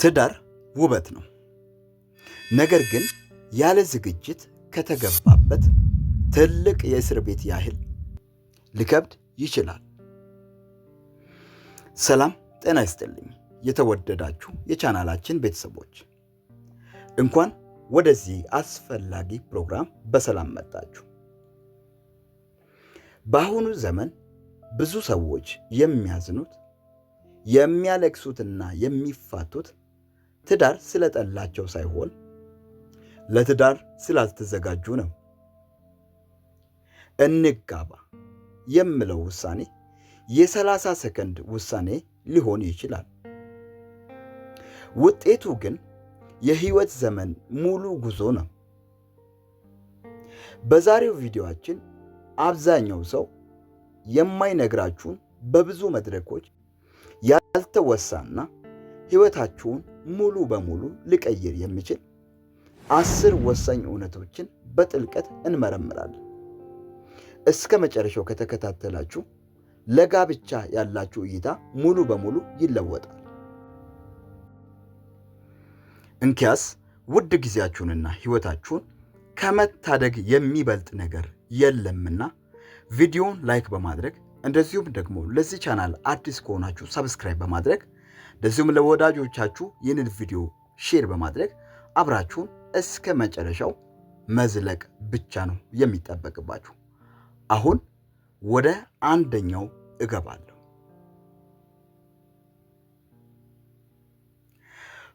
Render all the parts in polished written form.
ትዳር ውበት ነው። ነገር ግን ያለ ዝግጅት ከተገባበት ትልቅ የእስር ቤት ያህል ሊከብድ ይችላል። ሰላም ጤና ይስጥልኝ። የተወደዳችሁ የቻናላችን ቤተሰቦች እንኳን ወደዚህ አስፈላጊ ፕሮግራም በሰላም መጣችሁ። በአሁኑ ዘመን ብዙ ሰዎች የሚያዝኑት፣ የሚያለቅሱትና የሚፋቱት ትዳር ስለጠላቸው ሳይሆን ለትዳር ስላልተዘጋጁ ነው። እንጋባ የሚለው ውሳኔ የ30 ሰከንድ ውሳኔ ሊሆን ይችላል። ውጤቱ ግን የህይወት ዘመን ሙሉ ጉዞ ነው። በዛሬው ቪዲዮአችን አብዛኛው ሰው የማይነግራችሁን በብዙ መድረኮች ያልተወሳና ህይወታችሁን ሙሉ በሙሉ ሊቀይር የሚችል 10 ወሳኝ እውነቶችን በጥልቀት እንመረምራለን። እስከ መጨረሻው ከተከታተላችሁ ለጋብቻ ያላችሁ እይታ ሙሉ በሙሉ ይለወጣል። እንኪያስ ውድ ጊዜያችሁንና ህይወታችሁን ከመታደግ የሚበልጥ ነገር የለምና ቪዲዮውን ላይክ በማድረግ እንደዚሁም ደግሞ ለዚህ ቻናል አዲስ ከሆናችሁ ሰብስክራይብ በማድረግ እንደዚሁም ለወዳጆቻችሁ ይህንን ቪዲዮ ሼር በማድረግ አብራችሁን እስከ መጨረሻው መዝለቅ ብቻ ነው የሚጠበቅባችሁ። አሁን ወደ አንደኛው እገባለሁ።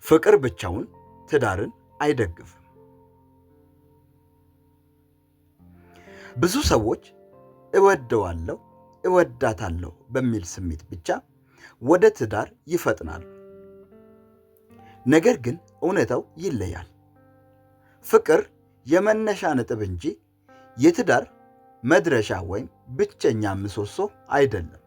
ፍቅር ብቻውን ትዳርን አይደግፍም። ብዙ ሰዎች እወደዋለሁ፣ እወዳታለሁ በሚል ስሜት ብቻ ወደ ትዳር ይፈጥናሉ። ነገር ግን እውነታው ይለያል። ፍቅር የመነሻ ነጥብ እንጂ የትዳር መድረሻ ወይም ብቸኛ ምሰሶ አይደለም።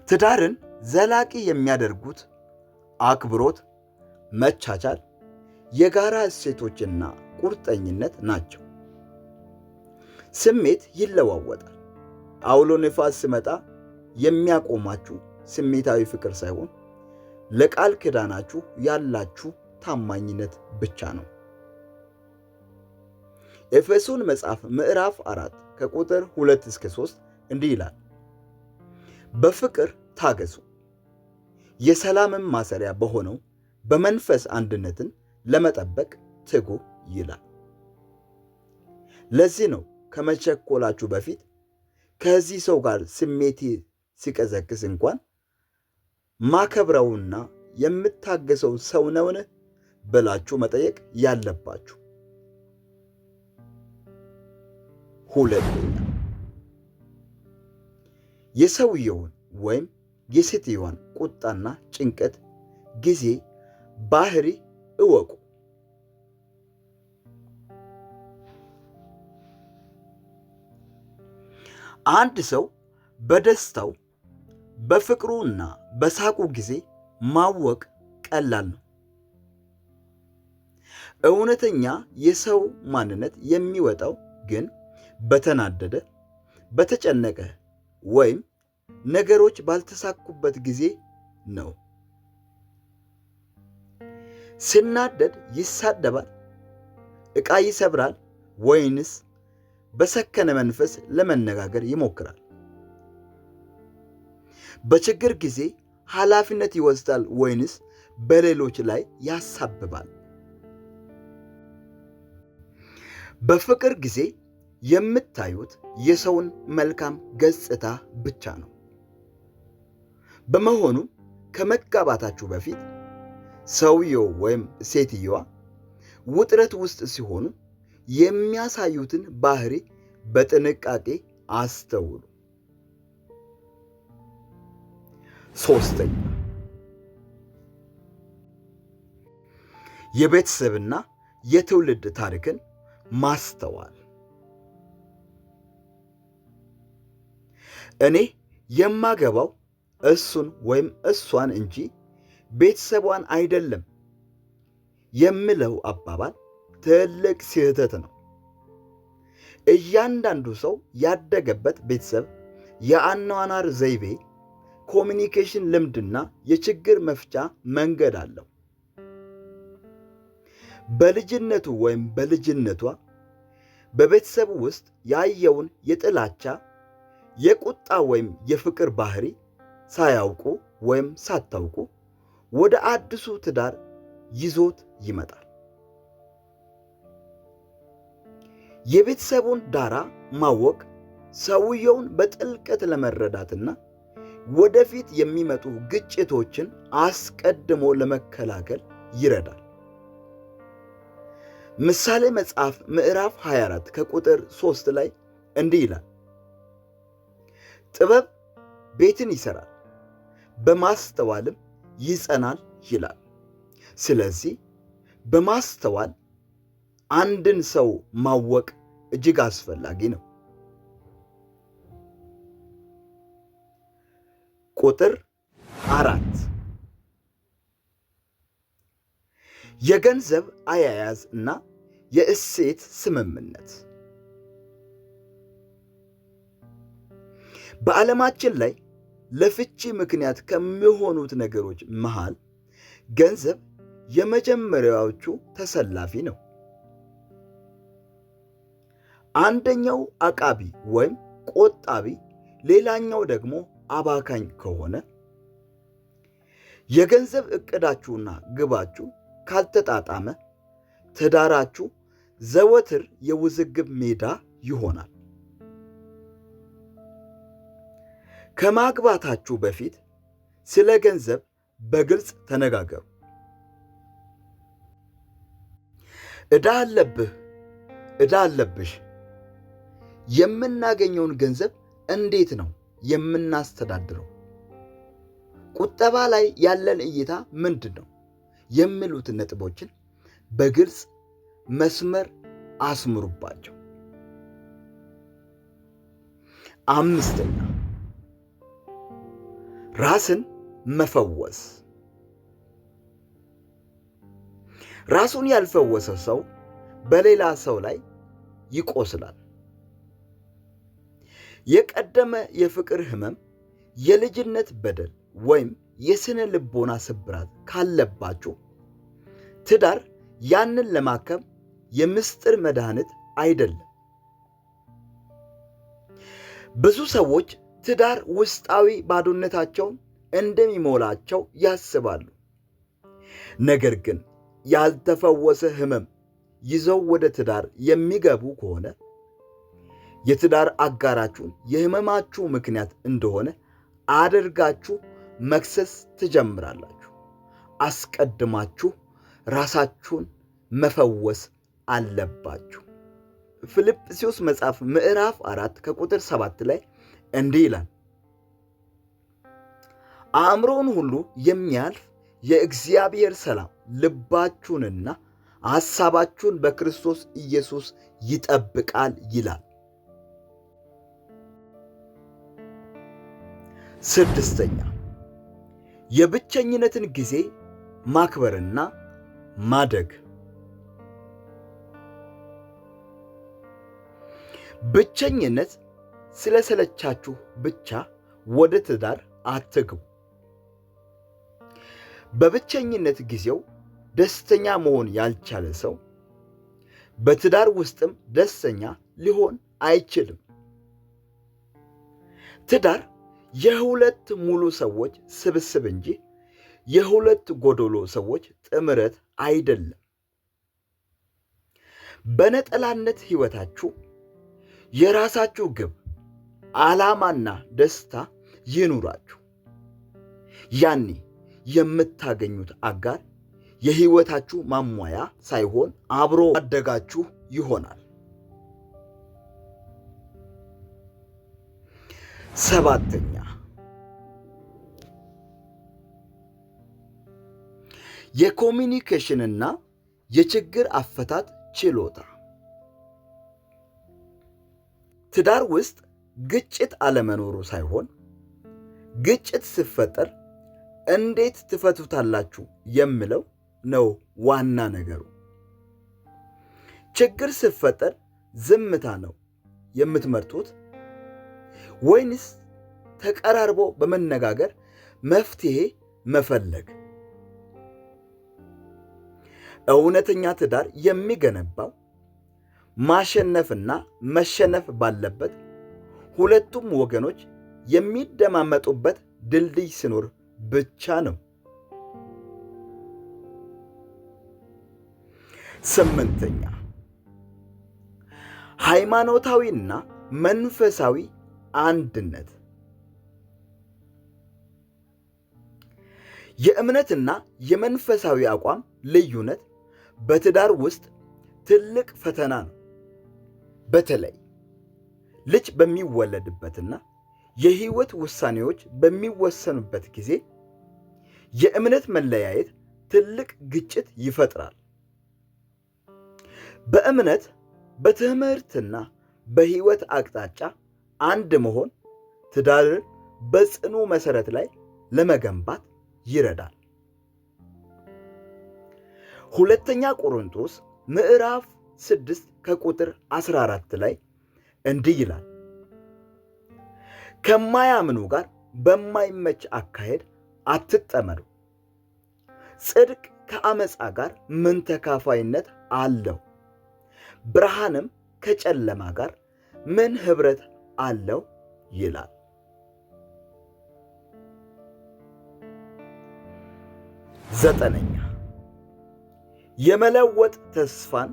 ትዳርን ዘላቂ የሚያደርጉት አክብሮት፣ መቻቻል፣ የጋራ እሴቶችና ቁርጠኝነት ናቸው። ስሜት ይለዋወጣል። አውሎ ነፋስ ሲመጣ የሚያቆማችሁ ስሜታዊ ፍቅር ሳይሆን ለቃል ኪዳናችሁ ያላችሁ ታማኝነት ብቻ ነው። ኤፌሶን መጽሐፍ ምዕራፍ 4 ከቁጥር 2 እስከ 3 እንዲህ ይላል፣ በፍቅር ታገሱ፣ የሰላምም ማሰሪያ በሆነው በመንፈስ አንድነትን ለመጠበቅ ትጉ ይላል። ለዚህ ነው ከመቸኮላችሁ በፊት ከዚህ ሰው ጋር ስሜቴ ሲቀዘቅዝ እንኳን ማከብረውና የምታገሰው ሰው ነውን ብላችሁ መጠየቅ ያለባችሁ። ሁለተኛ፣ የሰውየውን ወይም የሴትዮዋን ቁጣና ጭንቀት ጊዜ ባህሪ እወቁ። አንድ ሰው በደስታው በፍቅሩና በሳቁ ጊዜ ማወቅ ቀላል ነው። እውነተኛ የሰው ማንነት የሚወጣው ግን በተናደደ፣ በተጨነቀ ወይም ነገሮች ባልተሳኩበት ጊዜ ነው። ሲናደድ ይሳደባል፣ ዕቃ ይሰብራል፣ ወይንስ በሰከነ መንፈስ ለመነጋገር ይሞክራል? በችግር ጊዜ ኃላፊነት ይወስዳል ወይንስ በሌሎች ላይ ያሳብባል? በፍቅር ጊዜ የምታዩት የሰውን መልካም ገጽታ ብቻ ነው። በመሆኑም ከመጋባታችሁ በፊት ሰውየው ወይም ሴትየዋ ውጥረት ውስጥ ሲሆኑ የሚያሳዩትን ባህሪ በጥንቃቄ አስተውሉ። ሶስተኛ፣ የቤተሰብና የትውልድ ታሪክን ማስተዋል። እኔ የማገባው እሱን ወይም እሷን እንጂ ቤተሰቧን አይደለም የሚለው አባባል ትልቅ ስህተት ነው። እያንዳንዱ ሰው ያደገበት ቤተሰብ፣ የአኗኗር ዘይቤ፣ ኮሚኒኬሽን ልምድና የችግር መፍቻ መንገድ አለው። በልጅነቱ ወይም በልጅነቷ በቤተሰቡ ውስጥ ያየውን የጥላቻ፣ የቁጣ ወይም የፍቅር ባህሪ ሳያውቁ ወይም ሳታውቁ ወደ አዲሱ ትዳር ይዞት ይመጣል። የቤተሰቡን ዳራ ማወቅ ሰውየውን በጥልቀት ለመረዳትና ወደፊት የሚመጡ ግጭቶችን አስቀድሞ ለመከላከል ይረዳል። ምሳሌ መጽሐፍ ምዕራፍ 24 ከቁጥር 3 ላይ እንዲህ ይላል፣ ጥበብ ቤትን ይሠራል፣ በማስተዋልም ይጸናል ይላል። ስለዚህ በማስተዋል አንድን ሰው ማወቅ እጅግ አስፈላጊ ነው። ቁጥር 4 የገንዘብ አያያዝ እና የእሴት ስምምነት። በዓለማችን ላይ ለፍቺ ምክንያት ከሚሆኑት ነገሮች መሃል ገንዘብ የመጀመሪያዎቹ ተሰላፊ ነው። አንደኛው አቃቢ ወይም ቆጣቢ፣ ሌላኛው ደግሞ አባካኝ ከሆነ የገንዘብ ዕቅዳችሁና ግባችሁ ካልተጣጣመ ትዳራችሁ ዘወትር የውዝግብ ሜዳ ይሆናል። ከማግባታችሁ በፊት ስለ ገንዘብ በግልጽ ተነጋገሩ። ዕዳ አለብህ፣ ዕዳ አለብሽ። የምናገኘውን ገንዘብ እንዴት ነው የምናስተዳድረው? ቁጠባ ላይ ያለን እይታ ምንድን ነው? የሚሉትን ነጥቦችን በግልጽ መስመር አስምሩባቸው። 5. ራስን መፈወስ። ራሱን ያልፈወሰ ሰው በሌላ ሰው ላይ ይቆስላል። የቀደመ የፍቅር ህመም፣ የልጅነት በደል ወይም የስነ ልቦና ስብራት ካለባችሁ ትዳር ያንን ለማከም የምስጢር መድኃኒት አይደለም። ብዙ ሰዎች ትዳር ውስጣዊ ባዶነታቸውን እንደሚሞላቸው ያስባሉ። ነገር ግን ያልተፈወሰ ህመም ይዘው ወደ ትዳር የሚገቡ ከሆነ የትዳር አጋራችሁን የህመማችሁ ምክንያት እንደሆነ አድርጋችሁ መክሰስ ትጀምራላችሁ። አስቀድማችሁ ራሳችሁን መፈወስ አለባችሁ። ፊልጵስዩስ መጽሐፍ ምዕራፍ 4 ከቁጥር 7 ላይ እንዲህ ይላል፣ አእምሮን ሁሉ የሚያልፍ የእግዚአብሔር ሰላም ልባችሁንና ሐሳባችሁን በክርስቶስ ኢየሱስ ይጠብቃል ይላል። 6. የብቸኝነትን ጊዜ ማክበርና ማደግ። ብቸኝነት ስለሰለቻችሁ ብቻ ወደ ትዳር አትግቡ። በብቸኝነት ጊዜው ደስተኛ መሆን ያልቻለ ሰው በትዳር ውስጥም ደስተኛ ሊሆን አይችልም። ትዳር የሁለት ሙሉ ሰዎች ስብስብ እንጂ የሁለት ጎዶሎ ሰዎች ጥምረት አይደለም። በነጠላነት ሕይወታችሁ የራሳችሁ ግብ፣ ዓላማና ደስታ ይኑራችሁ። ያኔ የምታገኙት አጋር የሕይወታችሁ ማሟያ ሳይሆን አብሮ አደጋችሁ ይሆናል። 7. የኮሚኒኬሽንና የችግር አፈታት ችሎታ። ትዳር ውስጥ ግጭት አለመኖሩ ሳይሆን ግጭት ሲፈጠር እንዴት ትፈቱታላችሁ የሚለው ነው ዋና ነገሩ። ችግር ሲፈጠር ዝምታ ነው የምትመርጡት ወይንስ ተቀራርቦ በመነጋገር መፍትሄ መፈለግ። እውነተኛ ትዳር የሚገነባው ማሸነፍና መሸነፍ ባለበት፣ ሁለቱም ወገኖች የሚደማመጡበት ድልድይ ሲኖር ብቻ ነው። 8ኛ ሃይማኖታዊና መንፈሳዊ አንድነት። የእምነትና የመንፈሳዊ አቋም ልዩነት በትዳር ውስጥ ትልቅ ፈተና ነው። በተለይ ልጅ በሚወለድበትና የህይወት ውሳኔዎች በሚወሰኑበት ጊዜ የእምነት መለያየት ትልቅ ግጭት ይፈጥራል። በእምነት በትምህርትና በህይወት አቅጣጫ አንድ መሆን ትዳርን በጽኑ መሰረት ላይ ለመገንባት ይረዳል። 2ኛ ቆሮንቶስ ምዕራፍ 6 ከቁጥር 14 ላይ እንዲህ ይላል፣ ከማያምኑ ጋር በማይመች አካሄድ አትጠመዱ። ጽድቅ ከአመፃ ጋር ምን ተካፋይነት አለው? ብርሃንም ከጨለማ ጋር ምን ኅብረት አለው? ይላል። 9ኛ የመለወጥ ተስፋን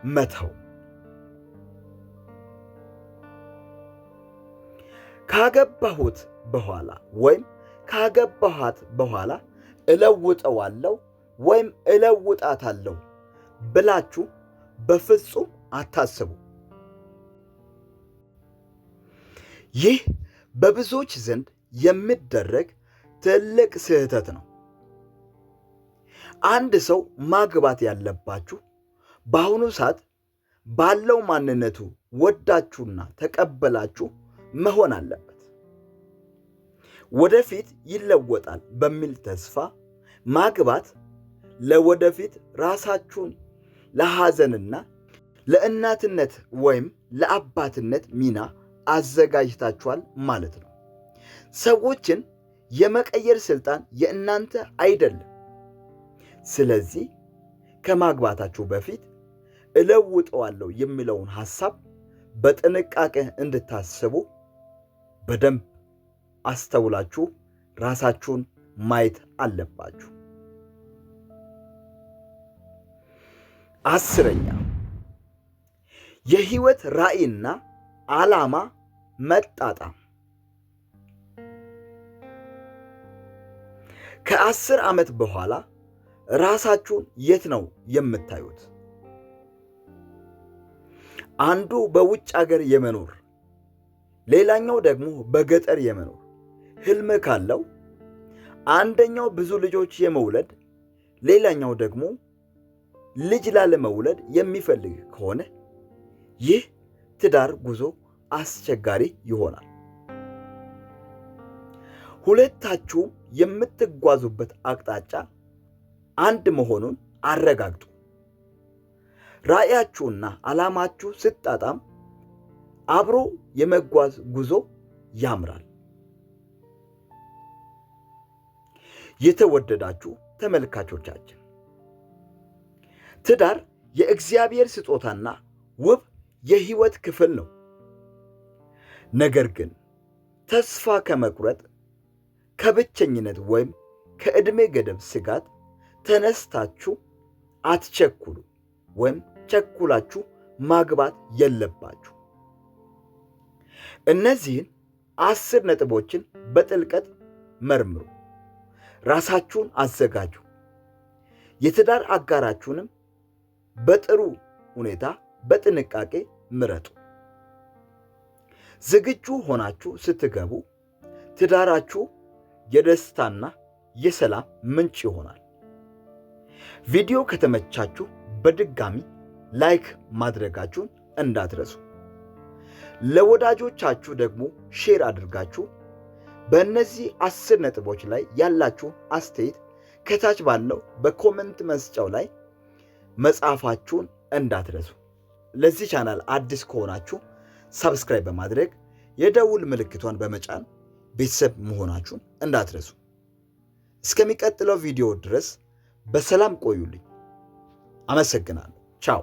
መተው። ካገባሁት በኋላ ወይም ካገባኋት በኋላ እለውጠዋለሁ ወይም እለውጣታለሁ ብላችሁ በፍጹም አታስቡ። ይህ በብዙዎች ዘንድ የሚደረግ ትልቅ ስህተት ነው። አንድ ሰው ማግባት ያለባችሁ በአሁኑ ሰዓት ባለው ማንነቱ ወዳችሁና ተቀበላችሁ መሆን አለበት። ወደፊት ይለወጣል በሚል ተስፋ ማግባት ለወደፊት ራሳችሁን ለሐዘንና ለእናትነት ወይም ለአባትነት ሚና አዘጋጅታችኋል ማለት ነው። ሰዎችን የመቀየር ስልጣን የእናንተ አይደለም። ስለዚህ ከማግባታችሁ በፊት እለውጠዋለሁ የሚለውን ሐሳብ በጥንቃቄ እንድታስቡ በደንብ አስተውላችሁ ራሳችሁን ማየት አለባችሁ። 10ኛ የህይወት ራዕይና ዓላማ መጣጣም። ከ10 ዓመት በኋላ ራሳችሁን የት ነው የምታዩት? አንዱ በውጭ ሀገር የመኖር ሌላኛው ደግሞ በገጠር የመኖር ህልም ካለው፣ አንደኛው ብዙ ልጆች የመውለድ ሌላኛው ደግሞ ልጅ ላለመውለድ የሚፈልግ ከሆነ ይህ ትዳር ጉዞ አስቸጋሪ ይሆናል። ሁለታችሁም የምትጓዙበት አቅጣጫ አንድ መሆኑን አረጋግጡ። ራዕያችሁና ዓላማችሁ ሲጣጣም አብሮ የመጓዝ ጉዞ ያምራል። የተወደዳችሁ ተመልካቾቻችን፣ ትዳር የእግዚአብሔር ስጦታና ውብ የህይወት ክፍል ነው። ነገር ግን ተስፋ ከመቁረጥ፣ ከብቸኝነት ወይም ከዕድሜ ገደብ ስጋት ተነስታችሁ አትቸኩሉ ወይም ቸኩላችሁ ማግባት የለባችሁ። እነዚህን 10 ነጥቦችን በጥልቀት መርምሩ። ራሳችሁን አዘጋጁ። የትዳር አጋራችሁንም በጥሩ ሁኔታ በጥንቃቄ ምረጡ። ዝግጁ ሆናችሁ ስትገቡ ትዳራችሁ የደስታና የሰላም ምንጭ ይሆናል። ቪዲዮ ከተመቻችሁ በድጋሚ ላይክ ማድረጋችሁን እንዳትረሱ። ለወዳጆቻችሁ ደግሞ ሼር አድርጋችሁ በእነዚህ 10 ነጥቦች ላይ ያላችሁ አስተያየት ከታች ባለው በኮሜንት መስጫው ላይ መጻፋችሁን እንዳትረሱ። ለዚህ ቻናል አዲስ ከሆናችሁ ሰብስክራይብ በማድረግ የደውል ምልክቷን በመጫን ቤተሰብ መሆናችሁን እንዳትረሱ። እስከሚቀጥለው ቪዲዮ ድረስ በሰላም ቆዩልኝ። አመሰግናለሁ። ቻው።